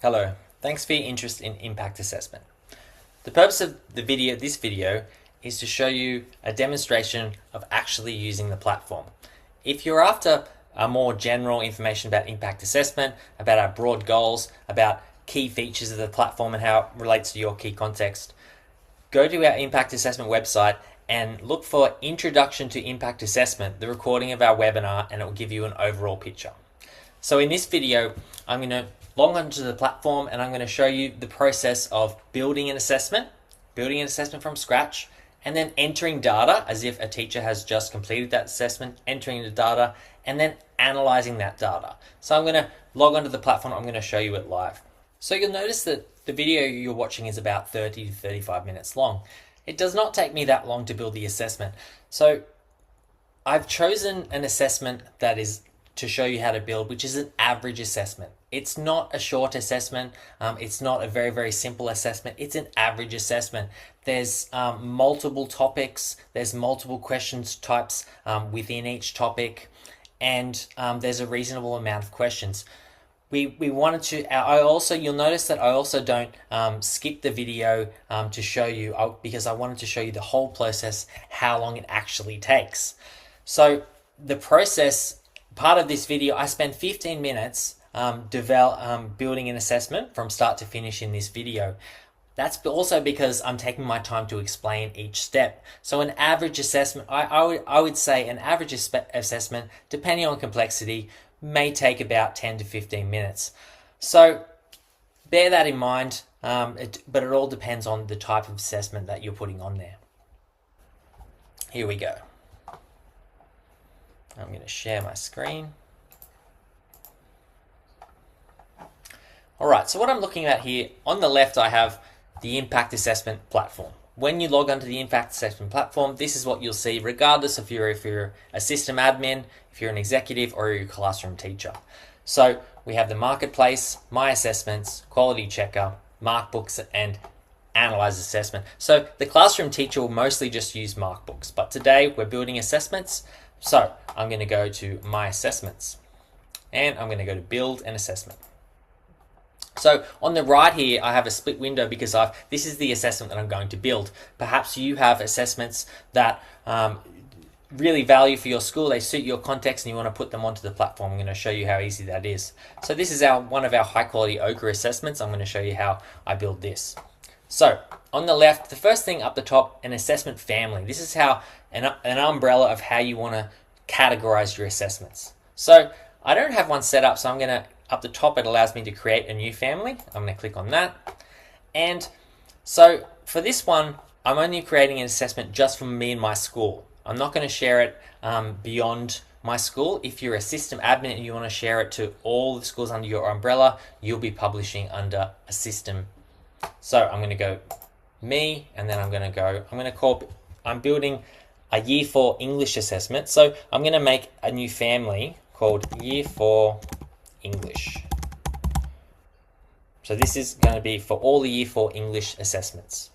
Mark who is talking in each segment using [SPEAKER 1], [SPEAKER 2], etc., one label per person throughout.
[SPEAKER 1] Hello, thanks for your interest in impact assessment. The purpose of this video is to show you a demonstration of actually using the platform. If you're after a more general information about impact assessment, about our broad goals, about key features of the platform and how it relates to your key context, go to our impact assessment website and look for Introduction to Impact Assessment, the recording of our webinar, and it will give you an overall picture. So in this video, I'm going to log onto the platform and I'm going to show you the process of building an assessment from scratch, and then entering data as if a teacher has just completed that assessment, entering the data, and then analyzing that data. So I'm going to log onto the platform, I'm going to show you it live. So you'll notice that the video you're watching is about 30 to 35 minutes long. It does not take me that long to build the assessment. So I've chosen an assessment that is to show you how to build, which is an average assessment. It's not a short assessment. It's not a very, very simple assessment. It's an average assessment. There's multiple topics. There's multiple questions types within each topic, and there's a reasonable amount of questions. We wanted to, you'll notice that I also don't skip the video to show you, because I wanted to show you the whole process, how long it actually takes. So the process, part of this video, I spent 15 minutes building an assessment from start to finish in this video. That's also because I'm taking my time to explain each step. So an average assessment, I would say an average assessment, depending on complexity, may take about 10 to 15 minutes. So bear that in mind, but it all depends on the type of assessment that you're putting on there. Here we go. I'm going to share my screen. Alright, so what I'm looking at here, on the left I have the impact assessment platform. When you log onto the impact assessment platform, this is what you'll see regardless of if you're a system admin, if you're an executive, or you're a classroom teacher. So we have the marketplace, my assessments, quality checker, markbooks, and analyze assessment. So the classroom teacher will mostly just use markbooks, but today we're building assessments. So I'm going to go to my assessments and I'm going to go to build an assessment. So on the right here, I have a split window because this is the assessment that I'm going to build. Perhaps you have assessments that really value for your school, they suit your context, and you want to put them onto the platform. I'm going to show you how easy that is. So this is one of our high quality ochre assessments. I'm going to show you how I build this. So on the left, the first thing up the top, an assessment family. This is how an umbrella of how you want to categorize your assessments. So I don't have one set up, so I'm going to, up the top, it allows me to create a new family. I'm going to click on that. And so for this one, I'm only creating an assessment just for me and my school. I'm not going to share it beyond my school. If you're a system admin and you want to share it to all the schools under your umbrella, you'll be publishing under a system. So I'm going to go me, and then I'm building a Year 4 English assessment. So I'm going to make a new family called Year 4 English. So this is going to be for all the Year 4 English assessments.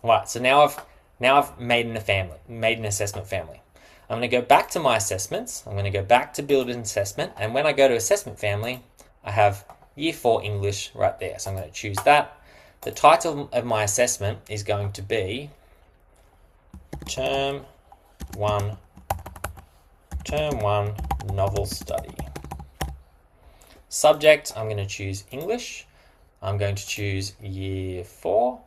[SPEAKER 1] All right, so now I've made an assessment family. I'm going to go back to my assessments. I'm going to go back to build an assessment, and when I go to assessment family, I have Year 4 English right there. So I'm going to choose that. The title of my assessment is going to be Term 1 Novel Study. Subject, I'm going to choose English. I'm going to choose Year 4.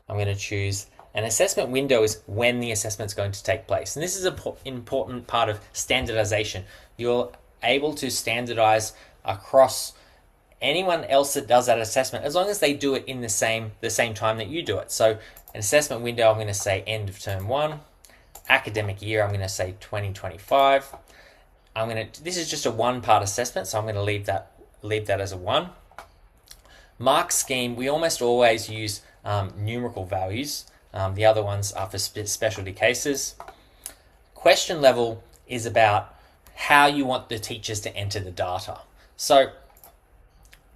[SPEAKER 1] I'm going to choose an assessment window is when the assessment is going to take place. And this is an important part of standardization. You're able to standardize across anyone else that does that assessment, as long as they do it in the same time that you do it. So an assessment window, I'm going to say end of term 1. Academic year, I'm going to say 2025. This is just a one-part assessment, so I'm going to leave that as a 1. Mark scheme, we almost always use numerical values. The other ones are for specialty cases. Question level is about how you want the teachers to enter the data. So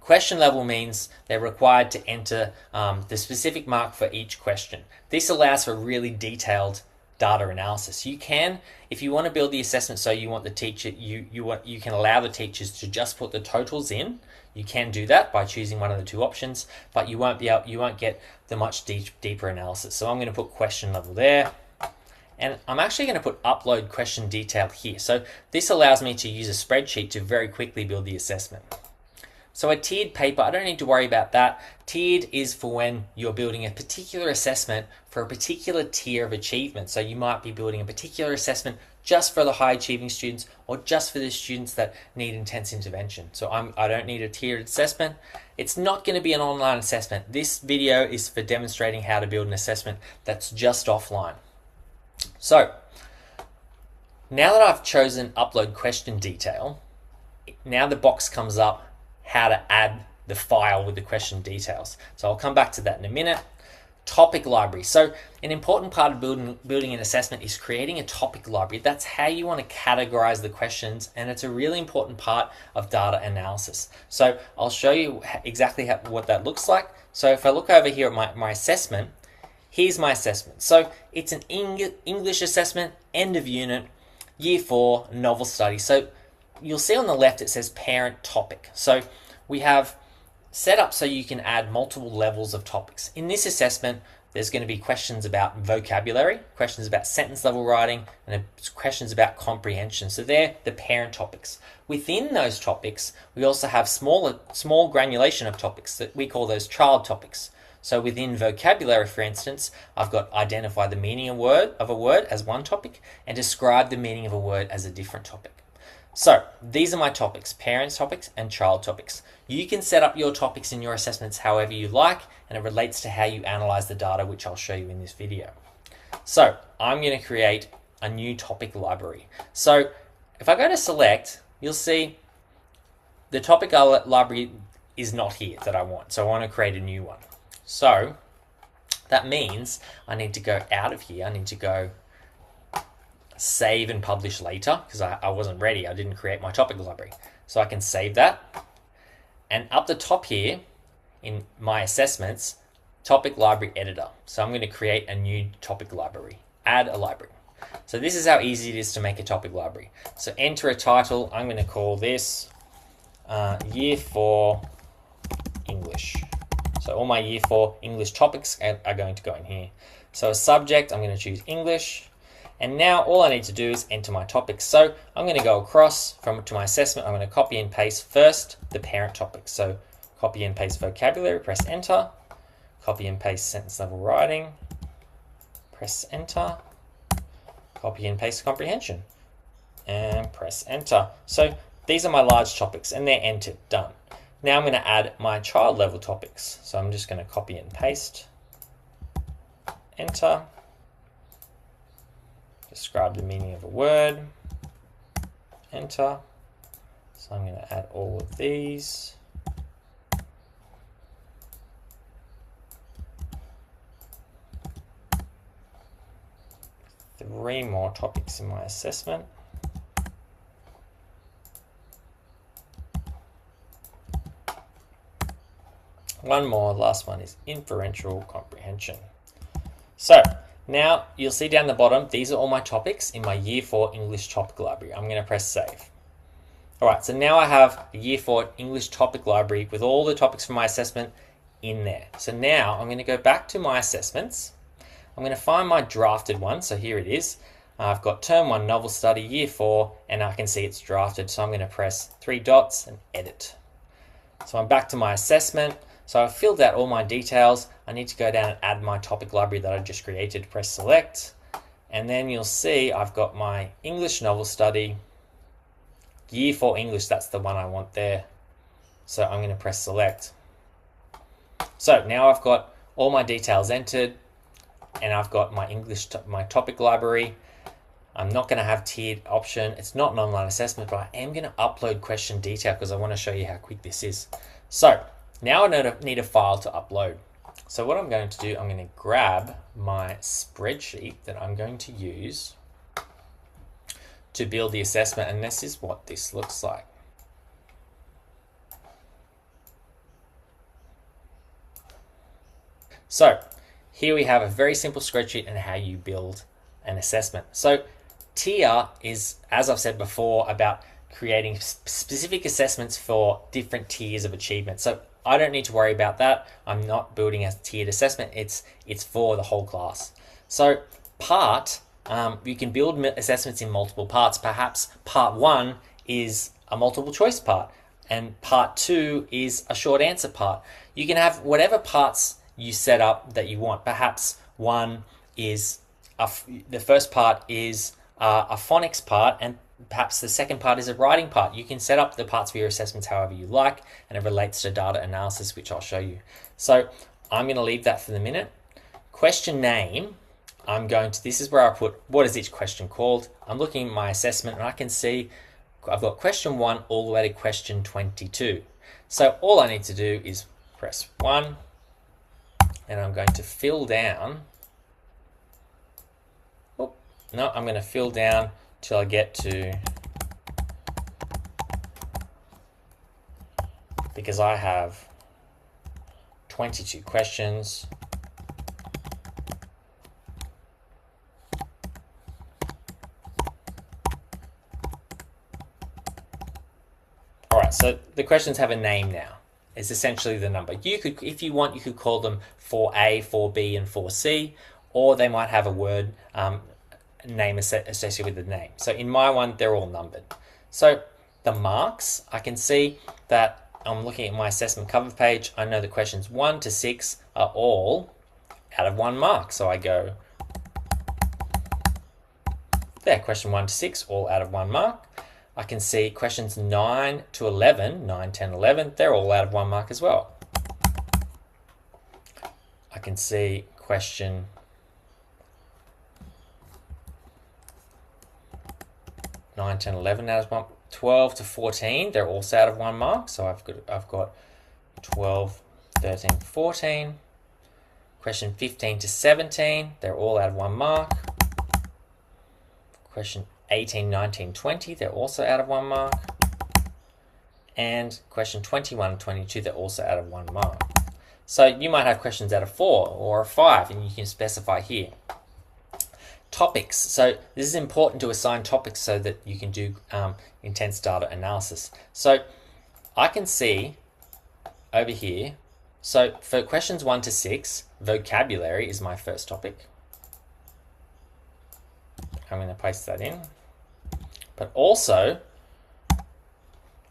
[SPEAKER 1] question level means they're required to enter the specific mark for each question. This allows for really detailed data analysis. You can, if you want to build the assessment so you want the teacher, you can allow the teachers to just put the totals in. You can do that by choosing one of the two options, but you won't get the much deeper analysis. So I'm going to put question level there. And I'm actually going to put upload question detail here. So this allows me to use a spreadsheet to very quickly build the assessment. So a tiered paper, I don't need to worry about that. Tiered is for when you're building a particular assessment for a particular tier of achievement. So you might be building a particular assessment just for the high achieving students or just for the students that need intense intervention. So I don't need a tiered assessment. It's not going to be an online assessment. This video is for demonstrating how to build an assessment that's just offline. So now that I've chosen upload question detail, now the box comes up how to add the file with the question details. So I'll come back to that in a minute. Topic library. So an important part of building an assessment is creating a topic library. That's how you want to categorize the questions, and it's a really important part of data analysis. So I'll show you exactly what that looks like. So if I look over here at my assessment, here's my assessment. So it's an English assessment, end of unit, year 4, novel study. So you'll see on the left it says parent topic. So we have set up so you can add multiple levels of topics. In this assessment, there's going to be questions about vocabulary, questions about sentence level writing, and questions about comprehension. So they're the parent topics. Within those topics, we also have small granulation of topics that we call those child topics. So within vocabulary, for instance, I've got identify the meaning of a word as one topic and describe the meaning of a word as a different topic. So these are my topics, parent topics and child topics. You can set up your topics in your assessments however you like, and it relates to how you analyze the data, which I'll show you in this video. So I'm going to create a new topic library. So if I go to select, you'll see the topic library is not here that I want. So I want to create a new one. So that means I need to go out of here. I need to go save and publish later because I wasn't ready. I didn't create my topic library. So I can save that. And up the top here in my assessments, topic library editor. So I'm going to create a new topic library, add a library. So this is how easy it is to make a topic library. So enter a title. I'm going to call this Year 4 English. So all my Year 4 English topics are going to go in here. So a subject, I'm going to choose English. And now all I need to do is enter my topics. So I'm going to go across to my assessment. I'm going to copy and paste first the parent topic. So copy and paste vocabulary, press enter. Copy and paste sentence level writing, press enter. Copy and paste comprehension and press enter. So these are my large topics and they're entered, done. Now I'm going to add my child level topics. So I'm just going to copy and paste, enter. Describe the meaning of a word, enter. So I'm going to add all of these. Three more topics in my assessment. One more, last one is inferential comprehension. So now you'll see down the bottom, these are all my topics in my Year 4 English topic library. I'm going to press save. All right, so now I have the Year 4 English topic library with all the topics from my assessment in there. So now I'm going to go back to my assessments. I'm going to find my drafted one. So here it is. I've got term 1 novel study, Year 4, and I can see it's drafted. So I'm going to press 3 dots and edit. So I'm back to my assessment. So I've filled out all my details. I need to go down and add my topic library that I just created. Press select. And then you'll see I've got my English novel study, Year 4 English. That's the one I want there. So I'm going to press select. So now I've got all my details entered and I've got my my topic library. I'm not going to have tiered option. It's not an online assessment, but I am going to upload question detail because I want to show you how quick this is. So now I need a file to upload. So what I'm going to do, I'm going to grab my spreadsheet that I'm going to use to build the assessment, and this is what this looks like. So here we have a very simple spreadsheet and how you build an assessment. So tier is, as I've said before, about creating specific assessments for different tiers of achievement. So I don't need to worry about that. I'm not building a tiered assessment. It's for the whole class. So part, you can build assessments in multiple parts. Perhaps part 1 is a multiple choice part, and part 2 is a short answer part. You can have whatever parts you set up that you want. Perhaps one is the first part is a phonics part, and perhaps the second part is a writing part. You can set up the parts for your assessments however you like, and it relates to data analysis, which I'll show you. So I'm going to leave that for the minute. Question name, this is where I put what is each question called. I'm looking at my assessment and I can see I've got question 1 all the way to question 22. So all I need to do is press 1, and I'm going to fill down. I'm going to fill down till I get to, because I have 22 questions. All right, so the questions have a name now. It's essentially the number. You could, if you want, you could call them 4A, 4B, and 4C, or they might have a word name associated with the name. So in my one, they're all numbered. So the marks, I can see that I'm looking at my assessment cover page. I know the questions 1 to 6 are all out of 1 mark. So I go there, question 1 to 6, all out of 1 mark. I can see questions 9 to 11, 9, 10, 11, they're all out of 1 mark as well. I can see question 9, 10, 11 out of 1, 12 to 14, they're also out of 1 mark. So I've got 12, 13, 14. Question 15 to 17, they're all out of 1 mark. Question 18, 19, 20, they're also out of 1 mark. And question 21 and 22, they're also out of 1 mark. So you might have questions out of 4 or 5, and you can specify here. Topics. So this is important to assign topics so that you can do intense data analysis. So I can see over here, so for questions 1 to 6, vocabulary is my first topic. I'm going to paste that in. But also,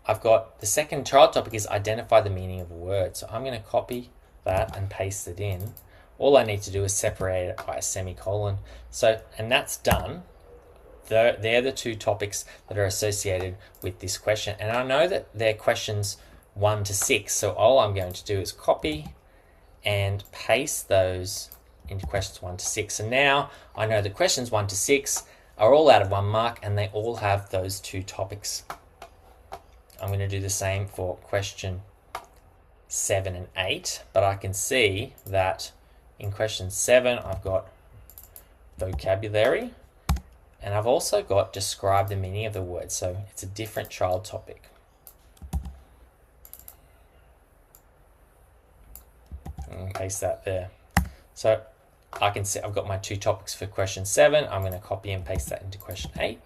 [SPEAKER 1] I've got the second child topic is identify the meaning of a word. So I'm going to copy that and paste it in. All I need to do is separate it by a semicolon. So, and that's done. They're the 2 topics that are associated with this question. And I know that they're questions 1 to 6. So all I'm going to do is copy and paste those into questions 1 to 6. So now I know the questions 1 to 6 are all out of 1 mark, and they all have those 2 topics. I'm going to do the same for question 7 and 8, but I can see that in question 7, I've got vocabulary, and I've also got describe the meaning of the word. So it's a different child topic. And paste that there. So I can see I've got my 2 topics for question 7. I'm going to copy and paste that into question 8.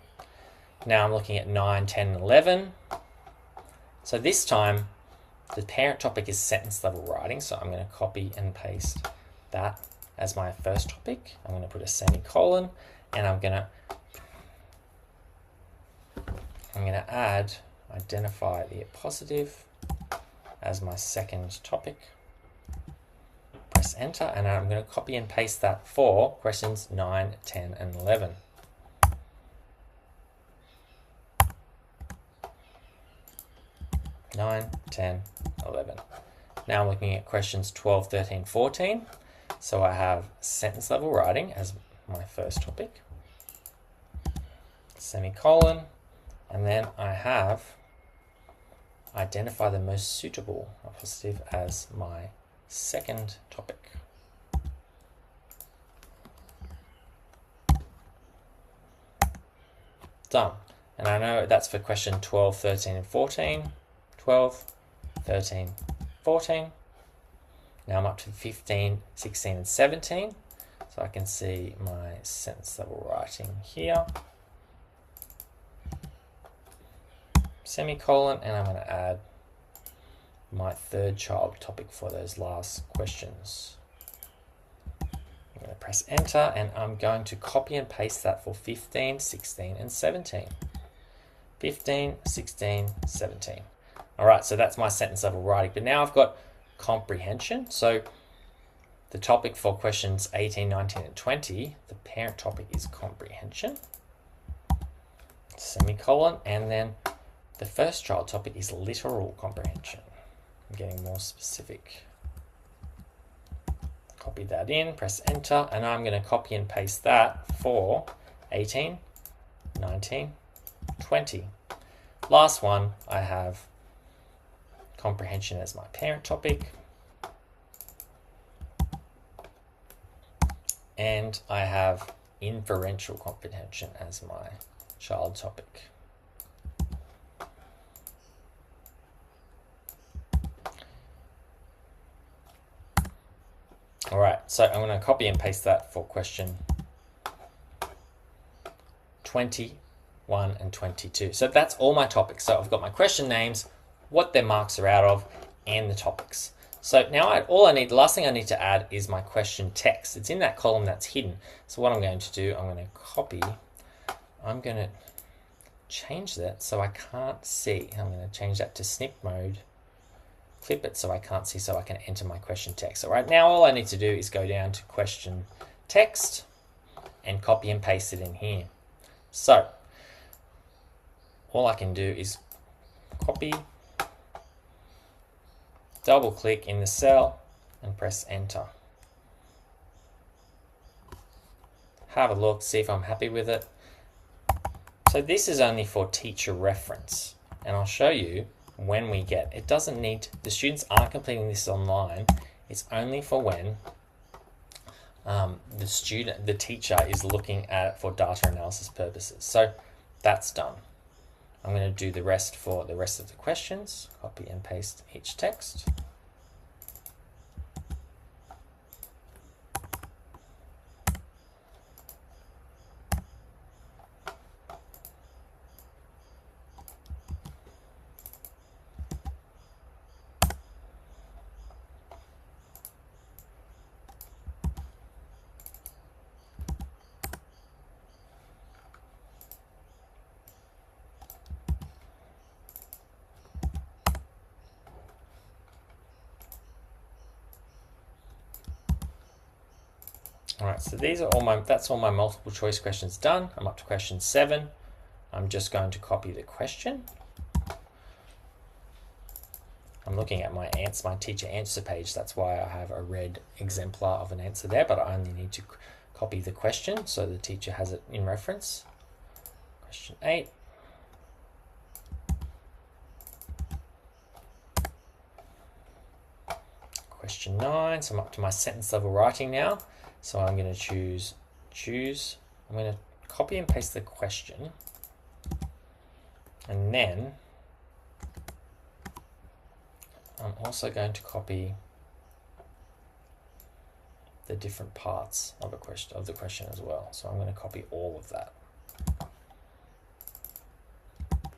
[SPEAKER 1] Now I'm looking at 9, 10, and 11. So this time, the parent topic is sentence level writing. So I'm going to copy and paste that as my first topic. I'm going to put a semicolon, and I'm going to add identify the positive as my second topic. Press enter, and I'm going to copy and paste that for questions 9, 10, and 11. Nine, 10, 11. Now I'm looking at questions 12, 13, 14. So I have sentence level writing as my first topic, semicolon, and then I have identify the most suitable apostrophe as my second topic. Done. And I know that's for question 12, 13, and 14. 12, 13, 14. Now I'm up to 15, 16, and 17. So I can see my sentence level writing here. Semicolon, and I'm going to add my third child topic for those last questions. I'm going to press enter, and I'm going to copy and paste that for 15, 16, and 17. 15, 16, 17. All right, so that's my sentence level writing. But now I've got comprehension. So the topic for questions 18, 19, and 20, the parent topic is comprehension. Semicolon, and then the first child topic is literal comprehension. I'm getting more specific. Copy that in, press enter, and I'm going to copy and paste that for 18, 19, 20. Last one, I have comprehension as my parent topic. And I have inferential comprehension as my child topic. All right, so I'm going to copy and paste that for question 21 and 22. So that's all my topics. So I've got my question names, what their marks are out of, and the topics. So now the last thing I need to add is my question text. It's in that column that's hidden. So what I'm going to do, I'm going to change that so I can't see. I'm going to change that to snip mode, clip it so I can't see, so I can enter my question text. So right now all I need to do is go down to question text and copy and paste it in here. So all I can do is copy, double click in the cell and press enter. Have a look, see if I'm happy with it. So this is only for teacher reference, and I'll show you when we get it. Doesn't need, the students aren't completing this online. It's only for when the teacher is looking at it for data analysis purposes. So that's done. I'm going to do the rest for the rest of the questions. Copy and paste each text. All right, so that's all my multiple choice questions done. I'm up to question 7. I'm just going to copy the question. I'm looking at my teacher answer page. That's why I have a red exemplar of an answer there, but I only need to copy the question so the teacher has it in reference. Question 8. Question 9. So I'm up to my sentence level writing now. So I'm going to choose. I'm going to copy and paste the question, and then I'm also going to copy the different parts of the question as well. So I'm going to copy all of that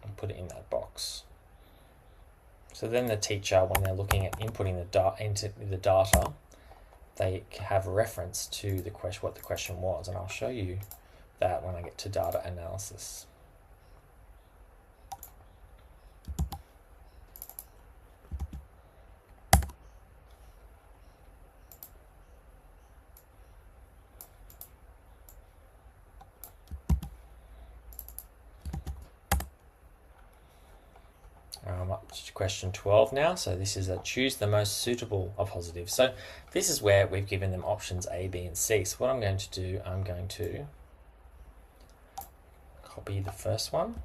[SPEAKER 1] and put it in that box. So then the teacher, when they're looking at inputting into the data, they have a reference to the question, what the question was, and I'll show you that when I get to data analysis. I'm up to question 12 now. So this is a choose the most suitable of positive. So this is where we've given them options A, B, and C. So what I'm going to do, I'm going to copy the first one,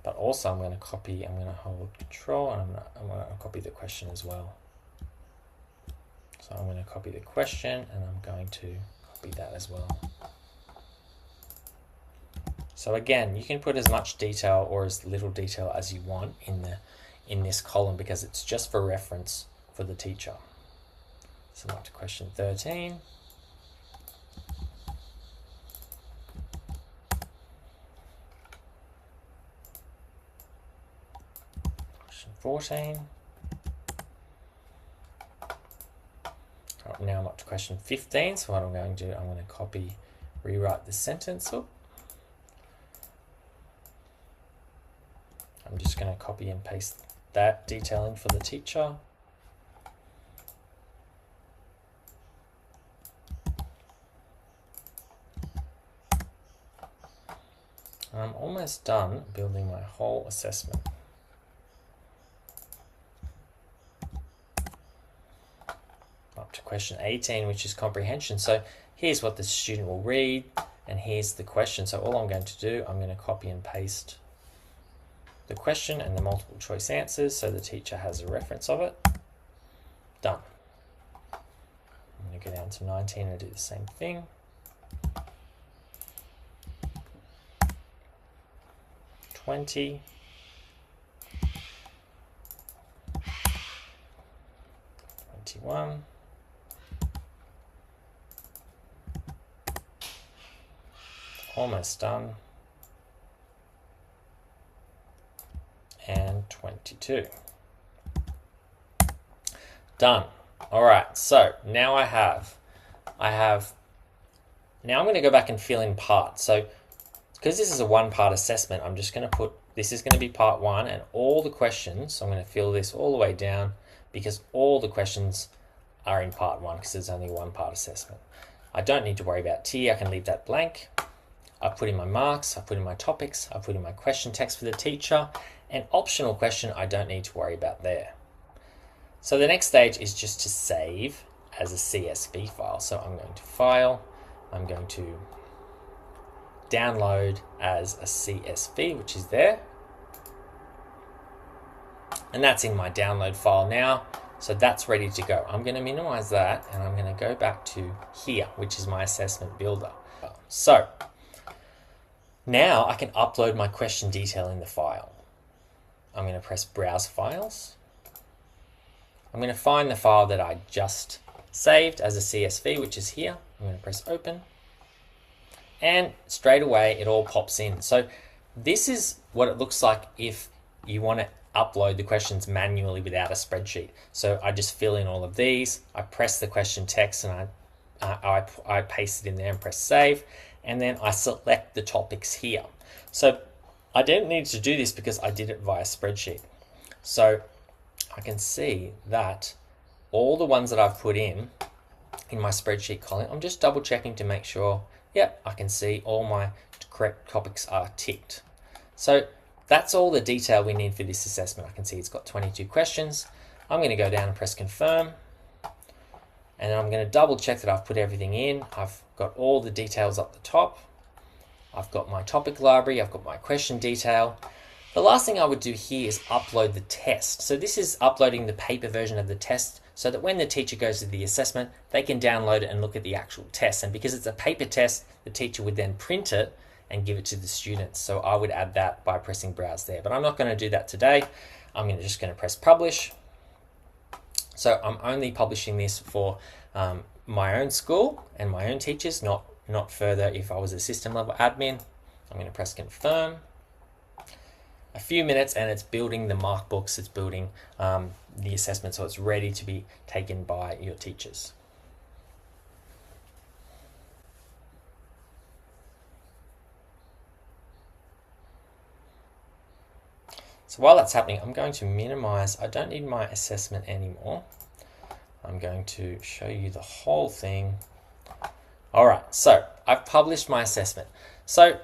[SPEAKER 1] but also I'm going to hold control, and I'm going to copy the question as well. So I'm going to copy the question, and I'm going to copy that as well. So again, you can put as much detail or as little detail as you want in this column, because it's just for reference for the teacher. So I'm up to question 13. 14. Now I'm up to question 15, so what I'm going to do, I'm going to copy, rewrite the sentence. I'm just going to copy and paste that detailing for the teacher. I'm almost done building my whole assessment. Up to question 18, which is comprehension. So here's what the student will read, and here's the question. So all I'm going to do, I'm going to copy and paste the question and the multiple choice answers so the teacher has a reference of it. Done. I'm going to go down to 19 and do the same thing. 20. 21. Almost done. And 22. Done. All right, so now now I'm going to go back and fill in parts. So because this is a one-part assessment, I'm just going to put, this is going to be part 1, and all the questions, I'm going to fill this all the way down because all the questions are in part 1 because there's only one part assessment. I don't need to worry about tier, I can leave that blank. I've put in my marks, I've put in my topics, I've put in my question text for the teacher, and optional question I don't need to worry about there. So the next stage is just to save as a CSV file. So I'm going to File, I'm going to download as a CSV, which is there. And that's in my download file now. So that's ready to go. I'm going to minimize that and I'm going to go back to here, which is my assessment builder. So now I can upload my question detail in the file. I'm going to press Browse Files. I'm going to find the file that I just saved as a CSV, which is here. I'm going to press Open. And straight away it all pops in. So this is what it looks like if you want to upload the questions manually without a spreadsheet. So I just fill in all of these, I press the question text and I paste it in there and press Save, and then I select the topics here. So I didn't need to do this because I did it via spreadsheet. So I can see that all the ones that I've put in my spreadsheet column, I'm just double checking to make sure, yep, I can see all my correct topics are ticked. So that's all the detail we need for this assessment. I can see it's got 22 questions. I'm going to go down and press Confirm. And then I'm going to double check that I've put everything in. I've got all the details up the top. I've got my topic library. I've got my question detail. The last thing I would do here is upload the test. So this is uploading the paper version of the test so that when the teacher goes to the assessment, they can download it and look at the actual test. And because it's a paper test, the teacher would then print it and give it to the students. So I would add that by pressing Browse there. But I'm not going to do that today. I'm just going to press Publish. So I'm only publishing this for my own school and my own teachers, not further if I was a system level admin. I'm going to press Confirm. A few minutes and it's building the mark books, it's building the assessment, so it's ready to be taken by your teachers. So while that's happening, I'm going to minimize. I don't need my assessment anymore. I'm going to show you the whole thing. All right, so I've published my assessment. So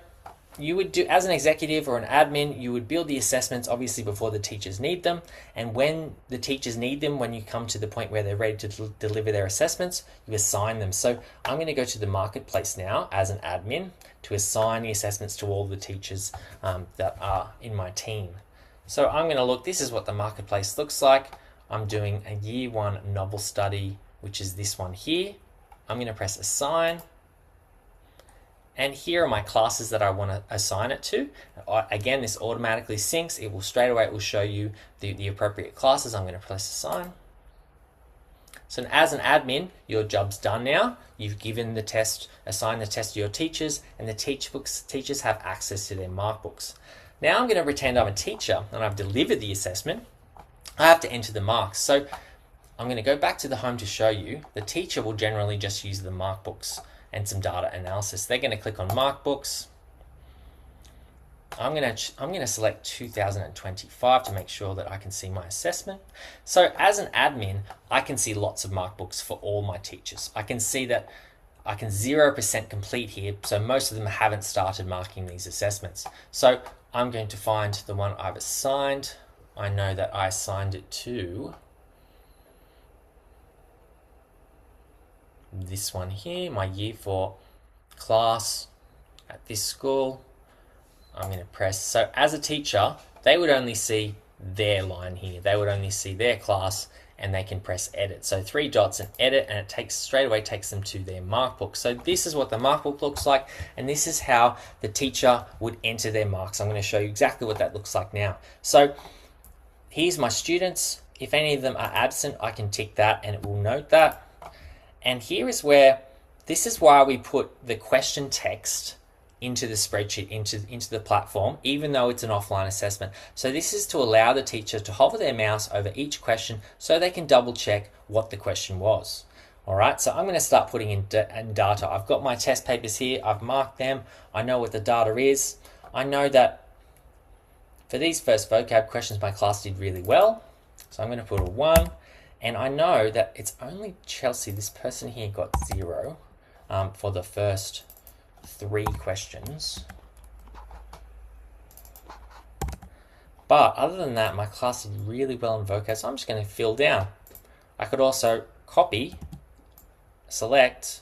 [SPEAKER 1] you would do, as an executive or an admin, you would build the assessments obviously before the teachers need them. And when the teachers need them, when you come to the point where they're ready to deliver their assessments, you assign them. So I'm going to go to the marketplace now as an admin to assign the assessments to all the teachers that are in my team. So I'm going to look, this is what the marketplace looks like. I'm doing a year 1 novel study, which is this one here. I'm going to press Assign. And here are my classes that I want to assign it to. Again, this automatically syncs. It will straight away, it will show you the appropriate classes. I'm going to press Assign. So as an admin, your job's done now. You've given the test, assigned the test to your teachers, and the teachers have access to their mark books. Now I'm going to pretend I'm a teacher and I've delivered the assessment. I have to enter the marks. So I'm going to go back to the home to show you. The teacher will generally just use the mark books and some data analysis. They're going to click on mark books. I'm going to select 2025 to make sure that I can see my assessment. So as an admin, I can see lots of mark books for all my teachers. I can see that I can 0% complete here, so most of them haven't started marking these assessments. So I'm going to find the one I've assigned. I know that I assigned it to this one here, my year 4 class at this school. I'm going to press, so as a teacher, they would only see their line here. They would only see their class, and they can press edit. So 3 dots and edit, and it straight away takes them to their mark book. So this is what the mark book looks like, and this is how the teacher would enter their marks. I'm going to show you exactly what that looks like now. So here's my students. If any of them are absent, I can tick that and it will note that. And here is where, this is why we put the question text into the spreadsheet, into the platform, even though it's an offline assessment. So this is to allow the teacher to hover their mouse over each question so they can double check what the question was. All right, so I'm going to start putting in data. I've got my test papers here. I've marked them. I know what the data is. I know that for these first vocab questions, my class did really well. So I'm going to put a 1. And I know that it's only Chelsea, this person here, got 0 for the first 3 questions. But other than that, my class did really well in vocab, so I'm just going to fill down. I could also copy, select,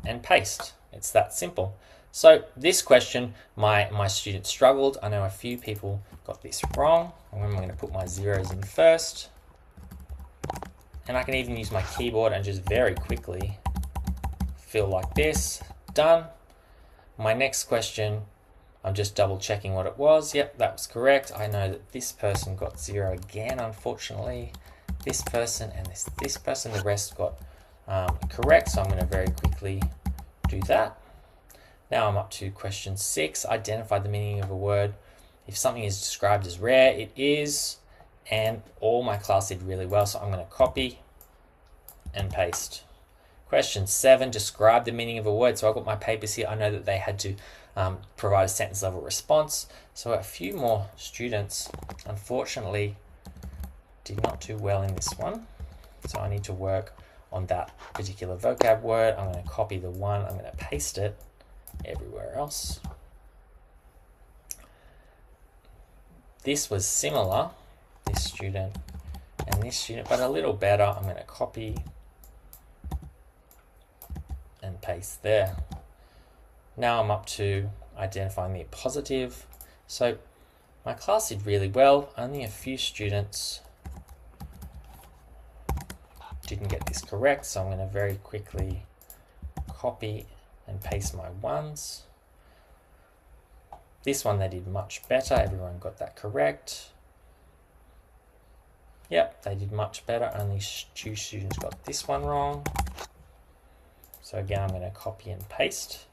[SPEAKER 1] and paste. It's that simple. So this question, my student struggled. I know a few people got this wrong. I'm going to put my zeros in first. And I can even use my keyboard and just very quickly fill like this. Done. My next question, I'm just double checking what it was. Yep, that was correct. I know that this person got 0 again, unfortunately. This person and this person, the rest got correct. So I'm going to very quickly do that. Now I'm up to question 6. Identify the meaning of a word. If something is described as rare, it is. And all my class did really well, so I'm going to copy and paste. Question 7, describe the meaning of a word. So I've got my papers here. I know that they had to provide a sentence level response. So a few more students, unfortunately, did not do well in this one. So I need to work on that particular vocab word. I'm going to copy the 1. I'm going to paste it everywhere else. This was similar, this student and this student, but a little better. I'm going to copy and paste there. Now I'm up to identifying the positive. So my class did really well. Only a few students didn't get this correct, so I'm going to very quickly copy and paste my 1s. This one they did much better. Everyone got that correct. Yep, they did much better. Only 2 students got this one wrong. So again, I'm going to copy and paste.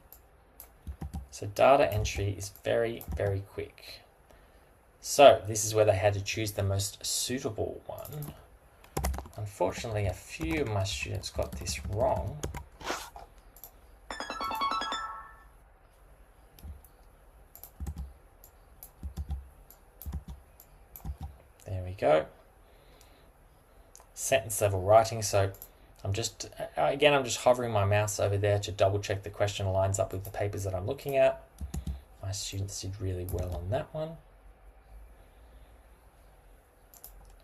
[SPEAKER 1] So data entry is very, very quick. So this is where they had to choose the most suitable one. Unfortunately, a few of my students got this wrong. There we go. Sentence level writing. So I'm just hovering my mouse over there to double check the question lines up with the papers that I'm looking at. My students did really well on that one.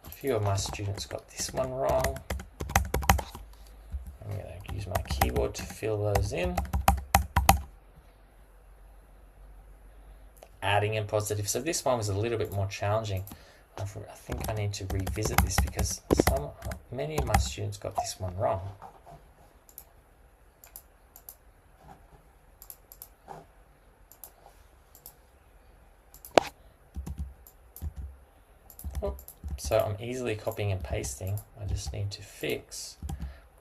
[SPEAKER 1] A few of my students got this one wrong. I'm going to use my keyboard to fill those in. Adding in positive. So this one was a little bit more challenging. I think I need to revisit this because many of my students got this one wrong. So I'm easily copying and pasting. I just need to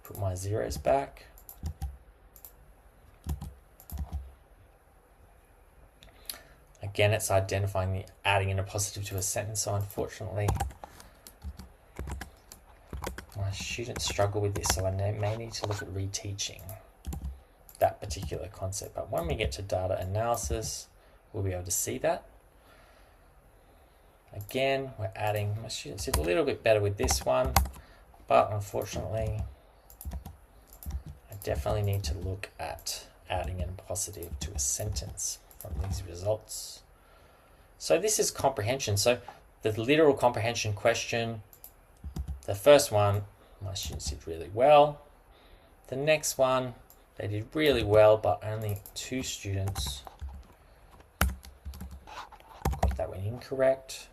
[SPEAKER 1] put my zeros back. Again, it's identifying adding in a positive to a sentence. So unfortunately, students struggle with this, so I may need to look at reteaching that particular concept. But when we get to data analysis, we'll be able to see that. Again, we're adding, my students did a little bit better with this one, but unfortunately, I definitely need to look at adding an appositive to a sentence from these results. So this is comprehension. So the literal comprehension question, the first one, my students did really well. The next one, they did really well, but only 2 students got that one incorrect.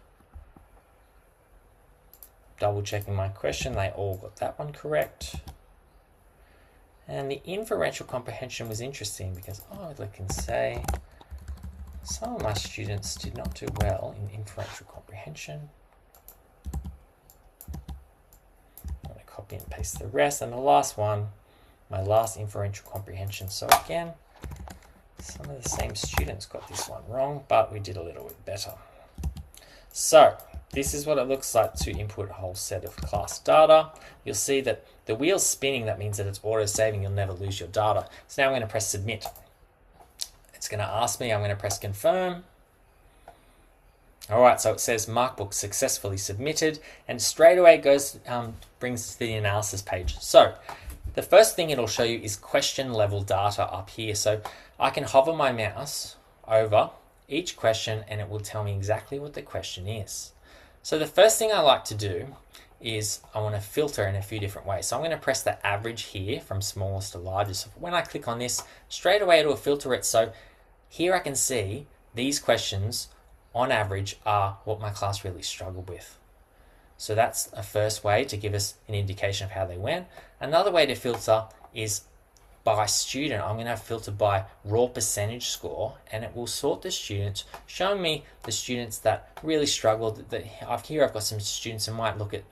[SPEAKER 1] Double checking my question, they all got that one correct. And the inferential comprehension was interesting because I can say some of my students did not do well in inferential comprehension. I'm going to copy and paste the rest. And the last one, my last inferential comprehension. So again, some of the same students got this one wrong, but we did a little bit better. So this is what it looks like to input a whole set of class data. You'll see that the wheel's spinning. That means that it's auto-saving. You'll never lose your data. So now I'm going to press submit. It's going to ask me, I'm going to press confirm. All right, so it says Markbook successfully submitted, and straight away it goes, brings to the analysis page. So the first thing it'll show you is question level data up here. So I can hover my mouse over each question and it will tell me exactly what the question is. So the first thing I like to do is I want to filter in a few different ways. So I'm going to press the average here from smallest to largest. So when I click on this, straight away it will filter it. So here I can see these questions on average are what my class really struggled with. So that's a first way to give us an indication of how they went. Another way to filter is by student. I'm going to filter by raw percentage score, and it will sort the students, showing me the students that really struggled. Here I've got some students who might look at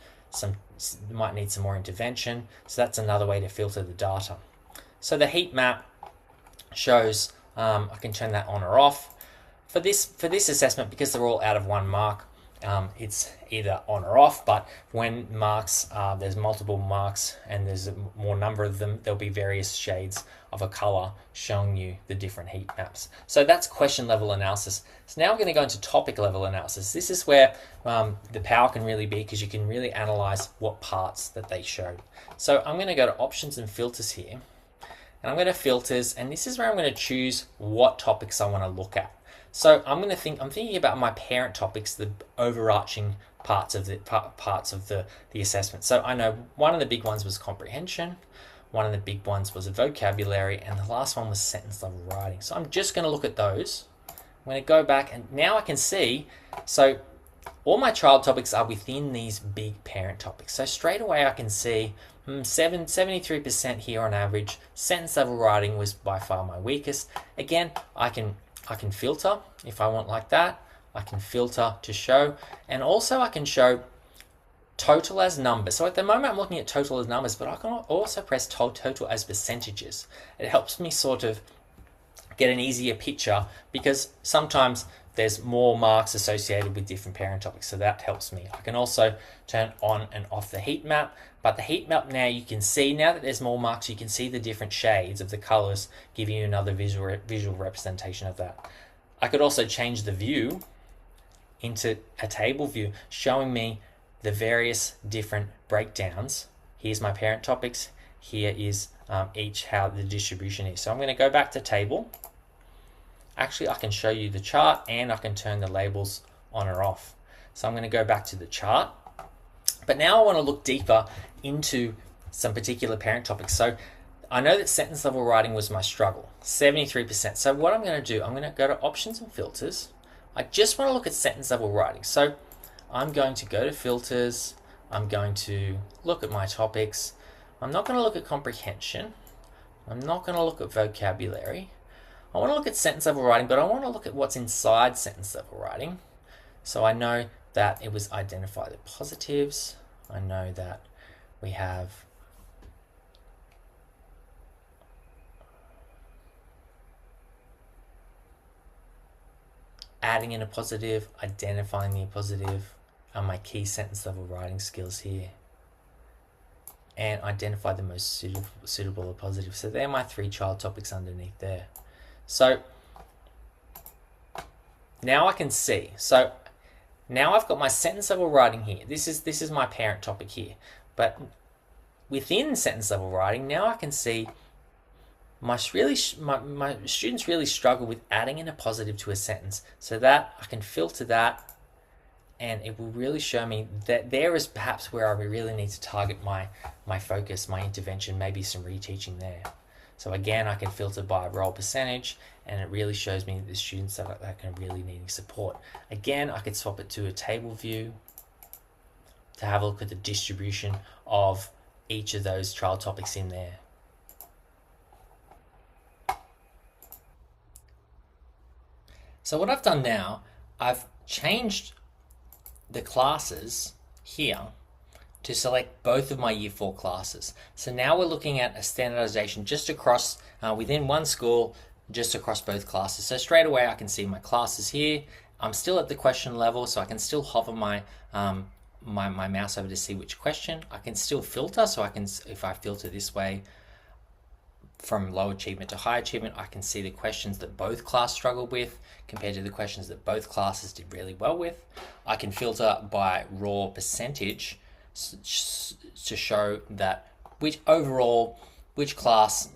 [SPEAKER 1] might need some more intervention. So that's another way to filter the data. So the heat map shows, I can turn that on or off. For this assessment, because they're all out of 1 mark, it's either on or off, but when marks, there's multiple marks and there's a more number of them, there'll be various shades of a color showing you the different heat maps. So that's question level analysis. So now we're going to go into topic level analysis. This is where the power can really be, because you can really analyze what parts that they showed. So I'm going to go to options and filters here, and I'm going to filters, and this is where I'm going to choose what topics I want to look at. So I'm thinking about my parent topics, the overarching parts of the assessment. So I know one of the big ones was comprehension, one of the big ones was vocabulary, and the last one was sentence level writing. So I'm just going to look at those. I'm going to go back, and now I can see, so all my child topics are within these big parent topics. So straight away I can see 73% here on average. Sentence level writing was by far my weakest. Again, I can filter if I want like that. I can filter to show, and also I can show total as numbers. So at the moment I'm looking at total as numbers, but I can also press total as percentages. It helps me sort of get an easier picture, because sometimes there's more marks associated with different parent topics, so that helps me. I can also turn on and off the heat map, but the heat map now you can see, now that there's more marks, you can see the different shades of the colors, giving you another visual representation of that. I could also change the view into a table view, showing me the various different breakdowns. Here's my parent topics, here is each how the distribution is. So I'm going to go back to table. Actually, I can show you the chart, and I can turn the labels on or off. So I'm going to go back to the chart. But now I want to look deeper into some particular parent topics. So I know that sentence level writing was my struggle, 73%. So what I'm going to do, I'm going to go to options and filters. I just want to look at sentence level writing. So I'm going to go to filters. I'm going to look at my topics. I'm not going to look at comprehension. I'm not going to look at vocabulary. I want to look at sentence level writing, but I want to look at what's inside sentence level writing. So I know that it was identify the positives. I know that we have adding in a positive, identifying the positive, are my key sentence level writing skills here. and identify the most suitable or positive. So they're my 3 child topics underneath there. So now I can see. So now I've got my sentence level writing here. This is my parent topic here. But within sentence level writing, now I can see my students really struggle with adding in a positive to a sentence. So that I can filter that, and it will really show me that there is perhaps where I really need to target my focus, my intervention, maybe some reteaching there. So again, I can filter by role percentage, and it really shows me the students that are really needing support. Again, I could swap it to a table view to have a look at the distribution of each of those trial topics in there. So what I've done now, I've changed the classes here to select both of my Year 4 classes. So now we're looking at a standardization just across, within one school, just across both classes. So straight away I can see my classes here. I'm still at the question level, so I can still hover my my mouse over to see which question. I can still filter, so I can, if I filter this way from low achievement to high achievement, I can see the questions that both classes struggled with compared to the questions that both classes did really well with. I can filter by raw percentage to show that which class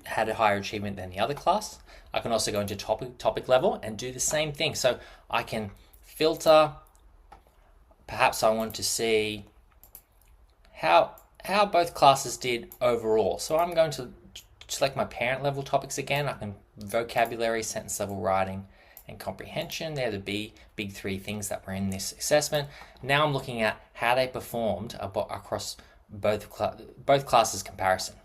[SPEAKER 1] had a higher achievement than the other class. I can also go into topic level and do the same thing. So I can filter. Perhaps I want to see how both classes did overall. So I'm going to select my parent level topics again. I can vocabulary, sentence level writing, and comprehension. They're the big 3 things that were in this assessment. Now I'm looking at how they performed across both classes comparison.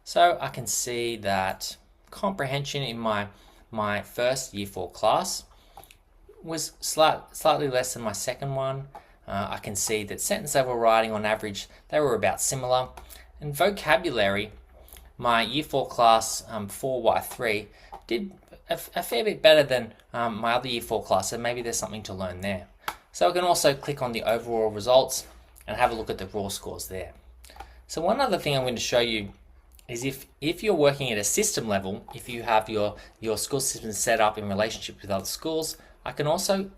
[SPEAKER 1] So I can see that comprehension in my first Year 4 class was slightly less than my second one. I can see that sentence level writing on average, they were about similar. And vocabulary, my Year 4 class 4Y3 did a fair bit better than my other Year 4 class, so maybe there's something to learn there. So I can also click on the overall results and have a look at the raw scores there. So one other thing I'm going to show you is if you're working at a system level, if you have your school system set up in relationship with other schools, I can also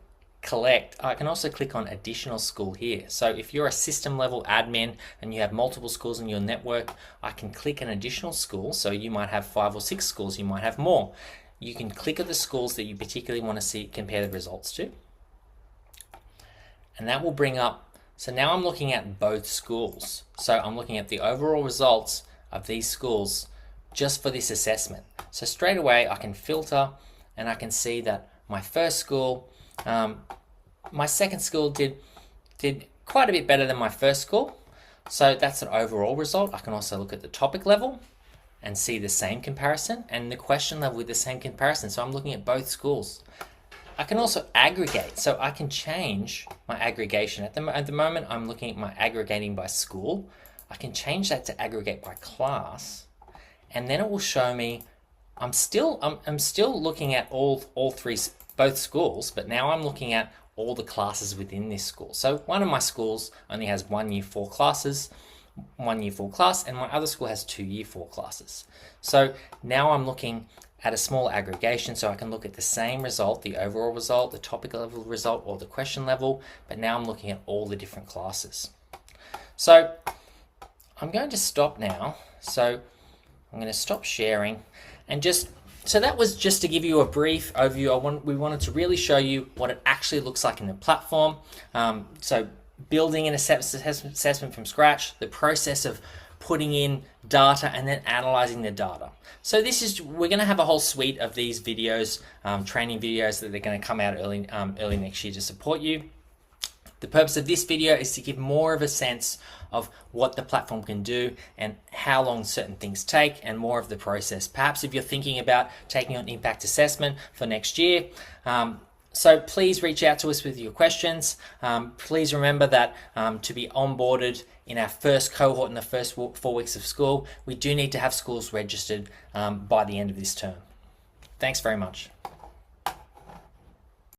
[SPEAKER 1] click on additional school here. So if you're a system level admin and you have multiple schools in your network, I can click an additional school. So you might have 5 or 6 schools, you might have more. You can click at the schools that you particularly want to compare the results to. And that will bring up, so now I'm looking at both schools. So I'm looking at the overall results of these schools just for this assessment. So straight away I can filter and I can see that my first school, my second school did quite a bit better than my first school. So that's an overall result. I can also look at the topic level and see the same comparison, and the question level with the same comparison. So I'm looking at both schools. I can also aggregate, so I can change my aggregation. At the moment I'm looking at my aggregating by school. I can change that to aggregate by class, and then it will show me I'm still looking at both schools, but now I'm looking at all the classes within this school. So one of my schools only has 1 Year 4 classes, 1 Year 4 class, and my other school has 2 Year 4 classes. So now I'm looking at a small aggregation, so I can look at the same result, the overall result, the topic level result, or the question level, but now I'm looking at all the different classes. So I'm going to stop now. So I'm going to stop sharing, and so that was just to give you a brief overview. We wanted to really show you what it actually looks like in the platform. So building an assessment from scratch, the process of putting in data and then analyzing the data. So we're going to have a whole suite of these videos, training videos that are going to come out early next year to support you. The purpose of this video is to give more of a sense of what the platform can do and how long certain things take, and more of the process. Perhaps if you're thinking about taking on impact assessment for next year, so please reach out to us with your questions. Please remember that to be onboarded in our first cohort in the first 4 weeks of school, we do need to have schools registered by the end of this term. Thanks very much.